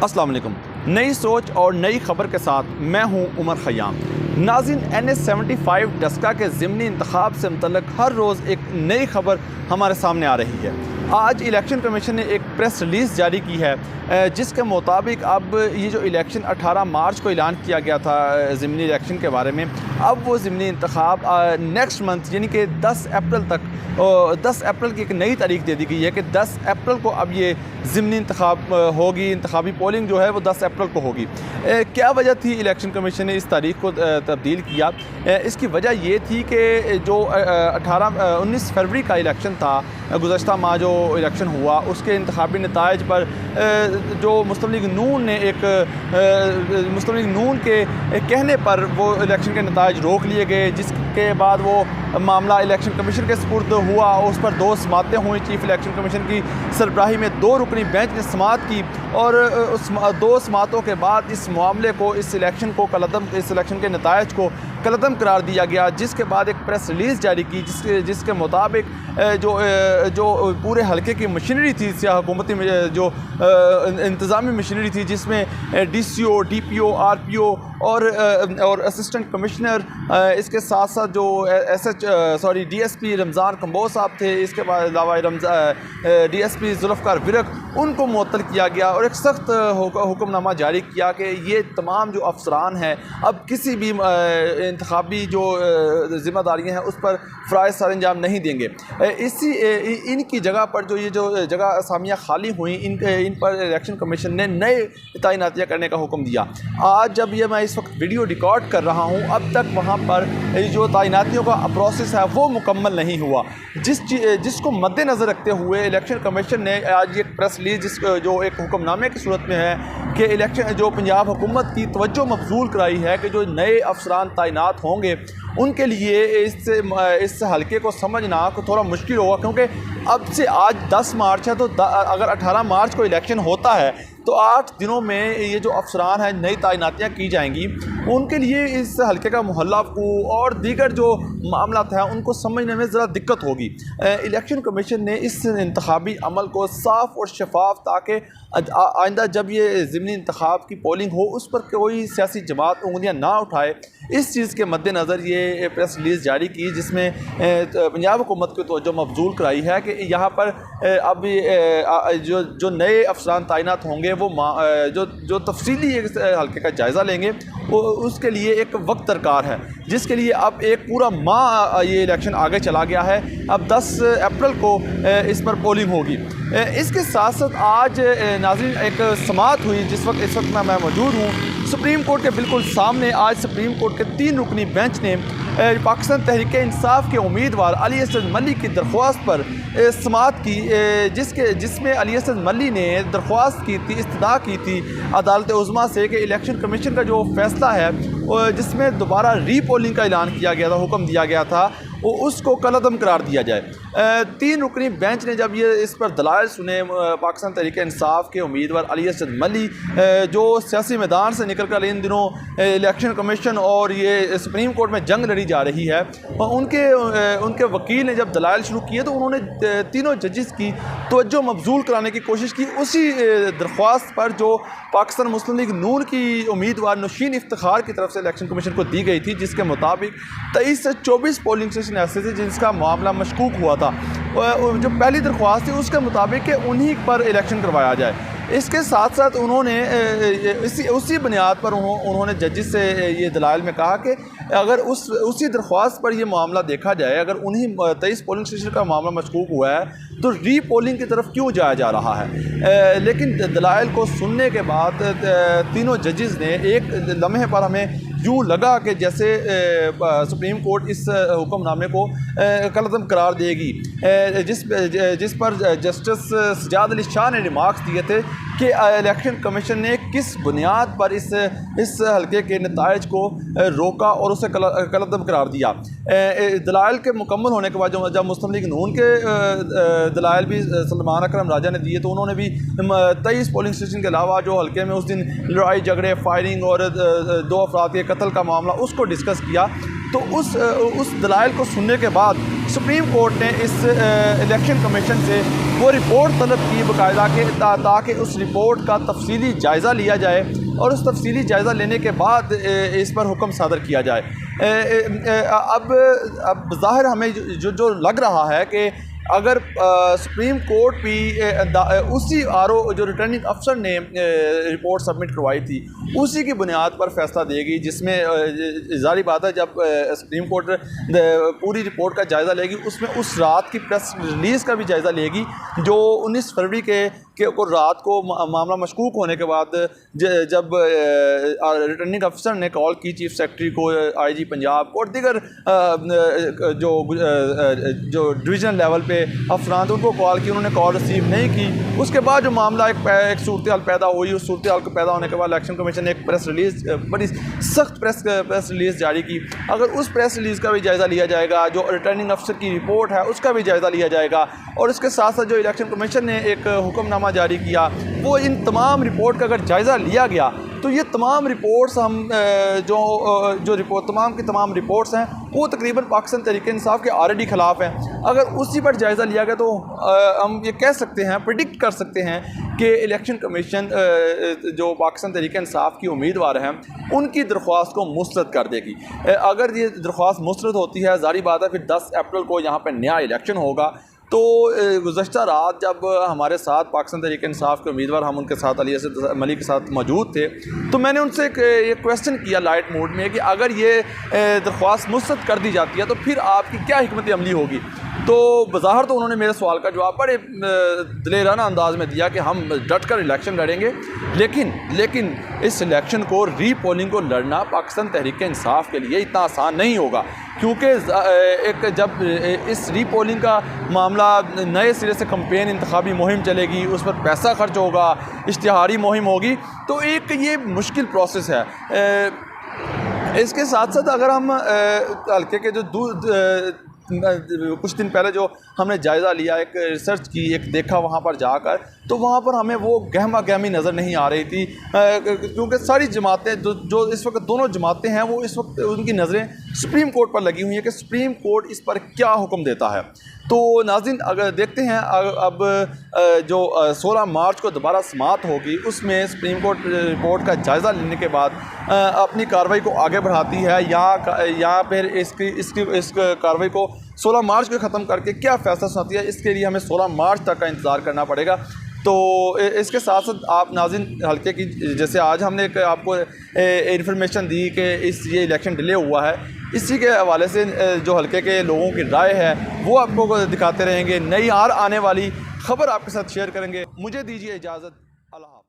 अस्सलाम वालेकुम। नई सोच और नई खबर के साथ मैं हूं उमर खयाम। नाज़रीन, NH-75 डस्का के ज़िमनी इंतखाब से मुतल्लिक़ हर रोज़ एक नई खबर हमारे सामने आ रही है। आज इलेक्शन कमीशन ने एक प्रेस रिलीज़ जारी की है जिसके मुताबिक अब ये जो इलेक्शन 18 मार्च को ऐलान किया गया था ज़िमनी इलेक्शन के बारे में, अब वो ज़िमनी इंतखाब नेक्स्ट मंथ यानी कि 10 अप्रैल तक 10 अप्रैल की एक नई तारीख दे दी गई है कि 10 अप्रैल को अब ये ज़िमनी इंतखाब होगी। इंतखाबी पोलिंग जो है वो 10 अप्रैल को होगी। क्या वजह थी इलेक्शन कमीशन ने इस तारीख को तब्दील किया? इसकी वजह ये थी कि जो 19 फरवरी का इलेक्शन था, गुज़श्ता माह जो इलेक्शन हुआ, उसके इंतखाबी नताइज पर जो मुस्लिम लीग नून ने मुस्लिम लीग नून के कहने पर वो इलेक्शन के नताइज रोक लिए गए, जिसके बाद वो मामला इलेक्शन कमीशन के सुपुर्द हुआ। उस पर 2 समातें हुई। चीफ इलेक्शन कमीशन की सरबराही में 2 रुकनी बेंच ने समात की और उस 2 समातों के बाद इस मामले को, इस इलेक्शन के नताइज को कलअदम करार दिया गया, जिसके बाद एक प्रेस रिलीज़ जारी की जिसके मुताबिक जो पूरे हल्के की मशीनरी थी, हुकूमती जो इंतज़ामी मशीनरी थी, जिसमें DCO, DPO, RPO और असिस्टेंट कमिश्नर, इसके साथ साथ जो DSP रमज़ान कंबोज साहब थे, इसके अलावा DSP जुल्फ़कार विरक, उनको मुअत्तल किया गया और एक सख्त हुक्मनामा जारी किया कि ये तमाम जो अफसरान हैं अब किसी भी इंतखाबी जो ज़िम्मेदारियाँ हैं उस पर फ़राइज़ सर अंजाम नहीं देंगे। इनकी जगह पर जो जगह असामियाँ खाली हुई, इन पर इलेक्शन कमीशन ने नए तैनातियाँ करने का हुक्म दिया। आज जब ये मैं इस वक्त वीडियो रिकॉर्ड कर रहा हूँ, अब तक वहाँ पर जो तैनातियों का प्रोसेस है वो मुकम्मल नहीं हुआ, जिसको मद्देनज़र रखते हुए इलेक्शन कमीशन ने आज एक प्रेस रिलीज़ जो एक हुक्मनामे की सूरत में है कि इलेक्शन जो पंजाब हुकूमत की तवज्जो मबजूल कराई है कि जो नए अफसरान तैनात होंगे उनके लिए इस हल्के को समझना थोड़ा मुश्किल होगा, क्योंकि अब से आज 10 मार्च है, तो अगर 18 मार्च को इलेक्शन होता है तो 8 दिनों में ये जो अफसरान हैं नई तैनातियाँ की जाएंगी। उनके लिए इस हल्के का मोहल्ला और दीगर जो मामला हैं उनको समझने में ज़रा दिक्कत होगी। इलेक्शन कमीशन ने इस इंतखाबी अमल को साफ़ और शफाफ, ताकि आइंदा जब ये ज़िमनी इंतखाब की पोलिंग हो उस पर कोई सियासी जमात उंगलियां ना उठाए, इस चीज़ के मद्देनज़र ये प्रेस रिलीज़ जारी की, जिसमें पंजाब हुकूमत की तवज्जो मबजूल कराई है कि यहाँ पर अब जो नए अफसरान तैनात होंगे वो जो तफसीली हल्के का जायज़ा लेंगे, उसके लिए एक वक्त दरकार है, जिसके लिए अब एक पूरा माह ये इलेक्शन आगे चला गया है। अब 10 अप्रैल को इस पर पोलिंग होगी। इसके साथ साथ आज नाज़रीन एक समात हुई, इस वक्त मैं मौजूद हूँ सुप्रीम कोर्ट के बिल्कुल सामने। आज सुप्रीम कोर्ट के 3 रुकनी बेंच ने पाकिस्तान तहरीक इंसाफ के उम्मीदवार अली असद मल्ली की दरख्वास्त पर समात की, जिसमें अली असद मल्ली ने दरख्वास्त की थी, इस्तदा की थी अदालत उज़्मा से कि इलेक्शन कमीशन का जो फैसला है जिसमें दोबारा रीपोलिंग का ऐलान किया गया था, हुक्म दिया गया था, उसको कलअदम करार दिया जाए। 3 रुकनी बेंच ने जब ये इस पर दलाइल सुने, पाकिस्तान तहरीक इंसाफ के उम्मीदवार अली असद मल्ली जो सियासी मैदान से निकल कर इन दिनों इलेक्शन कमीशन और ये सुप्रीम कोर्ट में जंग लड़ी जा रही है, उनके वकील ने जब दलाइल शुरू किए तो उन्होंने तीनों जजेस की तवज्जो मबजूल कराने की कोशिश की उसी दरख्वास्त पर जो पाकिस्तान मुस्लिम लीग नून की उम्मीदवार नौशीन इफ्तिखार की तरफ से इलेक्शन कमीशन को दी गई थी, जिसके मुताबिक 23 से 24 पोलिंग स्टेशन ऐसे थे जिसका मामला मशकूक हुआ था। जो पहली दरख्वास्त थी उसके मुताबिक कि उन्हीं पर इलेक्शन करवाया जाए। इसके साथ साथ उन्होंने उसी बुनियाद पर उन्होंने जजेस से ये दलाइल में कहा कि अगर उसी दरख्वास्त पर ये मामला देखा जाए, अगर उन्हीं 23 पोलिंग स्टेशन का मामला मशकूक हुआ है तो रीपोलिंग की तरफ क्यों जाया जा रहा है। लेकिन दलाइल को सुनने के बाद तीनों जजेस ने एक लम्हे पर हमें यूँ लगा कि जैसे सुप्रीम कोर्ट इस हुक्मनामे को कलअदम करार देगी, जिस पर जस्टिस सजाद अली शाह ने रिमार्क्स दिए थे कि इलेक्शन कमीशन ने किस बुनियाद पर इस हल्के के नताइज को रोका और उसे कलअदम करार दिया। दलाइल के मुकम्मल होने के बाद जब मुस्लिम लीग नून के दलाइल भी सलमान अकरम राजा ने दिए तो उन्होंने भी 23 पोलिंग स्टेशन के अलावा जो हल्के में उस दिन लड़ाई झगड़े, फायरिंग और 2 अफराद के कत्ल का मामला, उसको डिस्कस किया। तो उस दलाइल को सुनने के बाद सुप्रीम कोर्ट ने इस इलेक्शन कमीशन से वो रिपोर्ट तलब की बाकायदा के ताकि उस रिपोर्ट का तफसीली जायज़ा लिया जाए और उस तफसीली जायज़ा लेने के बाद इस पर हुक्म सादर किया जाए। अब ज़ाहिर हमें जो लग रहा है कि अगर सुप्रीम कोर्ट भी उसी आरओ जो रिटर्निंग अफसर ने रिपोर्ट सबमिट करवाई थी उसी की बुनियाद पर फैसला देगी, जिसमें ज़ाहिर बात है जब सुप्रीम कोर्ट पूरी रिपोर्ट का जायज़ा लेगी उसमें उस रात की प्रेस रिलीज़ का भी जायज़ा लेगी जो 19 फरवरी के रात को मामला मशकूक होने के बाद जब रिटर्निंग अफसर ने कॉल की चीफ सेक्रेटरी को, IG पंजाब को और दीगर जो डिवीज़नल लेवल पे अफसरान थे उनको कॉल की, उन्होंने कॉल रिसीव नहीं की। उसके बाद जो मामला एक सूरत हाल पैदा हुई, उस सूरत हाल को पैदा होने के बाद इलेक्शन कमीशन ने एक प्रेस रिलीज़, बड़ी सख्त प्रेस रिलीज़ जारी की। अगर उस प्रेस रिलीज़ का भी जायज़ा लिया जाएगा, जो रिटर्निंग अफसर की रिपोर्ट है उसका भी जायज़ा लिया जाएगा और इसके साथ साथ जो इलेक्शन कमीशन ने एक हुक्मनामा जारी किया, वो इन तमाम रिपोर्ट का अगर जायज़ा लिया गया तो ये तमाम रिपोर्ट्स हम जो रिपोर्ट तमाम की तमाम रिपोर्ट्स हैं वो तकरीबन पाकिस्तान तहरीक-ए-इंसाफ के ऑलरेडी ख़िलाफ़ हैं। अगर उसी पर जायज़ा लिया गया तो हम ये कह सकते हैं, प्रेडिक्ट कर सकते हैं कि इलेक्शन कमीशन जो पाकिस्तान तहरीक-ए-इंसाफ की उम्मीदवार हैं उनकी दरख्वास्त को मुस्तरद कर देगी। अगर ये दरख्वास्त मुस्तरद होती है, ज़ाहिर बात है फिर 10 अप्रैल को यहाँ पर नया इलेक्शन होगा। तो गुज़श्ता रात जब हमारे साथ पाकिस्तान तहरीक-ए-इंसाफ के उम्मीदवार, हम उनके साथ अली असद मलिक के साथ मौजूद थे, तो मैंने उनसे एक क्वेश्चन किया लाइट मोड में कि अगर ये दरख्वास्त मुस्तरद कर दी जाती है तो फिर आपकी क्या हिकमत अमली होगी। तो बज़ाहिर तो उन्होंने मेरे सवाल का जवाब बड़े दिलेराना अंदाज में दिया कि हम डट कर इलेक्शन लड़ेंगे, लेकिन इस इलेक्शन को रीपोलिंग को लड़ना पाकिस्तान तहरीक-ए-इंसाफ के लिए इतना आसान नहीं होगा, क्योंकि जब इस रीपोलिंग का मामला नए सिरे से कंपेन इंतखाबी मुहिम चलेगी, उस पर पैसा खर्च होगा, इश्तिहारी मुहिम होगी, तो एक ये मुश्किल प्रोसेस है। इसके साथ साथ अगर हम हल्के के जो कुछ दिन पहले जो हमने जायज़ा लिया, एक रिसर्च की, एक देखा वहाँ पर जाकर, तो वहाँ पर हमें वो गहमा गहमी नज़र नहीं आ रही थी, क्योंकि सारी जमातें जो इस वक्त दोनों जमातें हैं वो इस वक्त उनकी नज़रें सुप्रीम कोर्ट पर लगी हुई हैं कि सुप्रीम कोर्ट इस पर क्या हुक्म देता है। तो नाज़रीन अगर देखते हैं अब जो 16 मार्च को दोबारा समाअत होगी उसमें सुप्रीम कोर्ट रिपोर्ट का जायज़ा लेने के बाद अपनी कार्रवाई को आगे बढ़ाती है या फिर इस कार्रवाई को 16 मार्च को ख़त्म करके क्या फ़ैसला सुनाती है, इसके लिए हमें 16 मार्च तक का इंतज़ार करना पड़ेगा। तो इसके साथ साथ आप नाज़रीन हल्के की, जैसे आज हमने एक आपको इन्फॉर्मेशन दी कि ये इलेक्शन डिले हुआ है, इसी के हवाले से जो हल्के के लोगों की राय है वो आपको दिखाते रहेंगे, नई आने वाली ख़बर आपके साथ शेयर करेंगे। मुझे दीजिए इजाज़त। अल्लाह।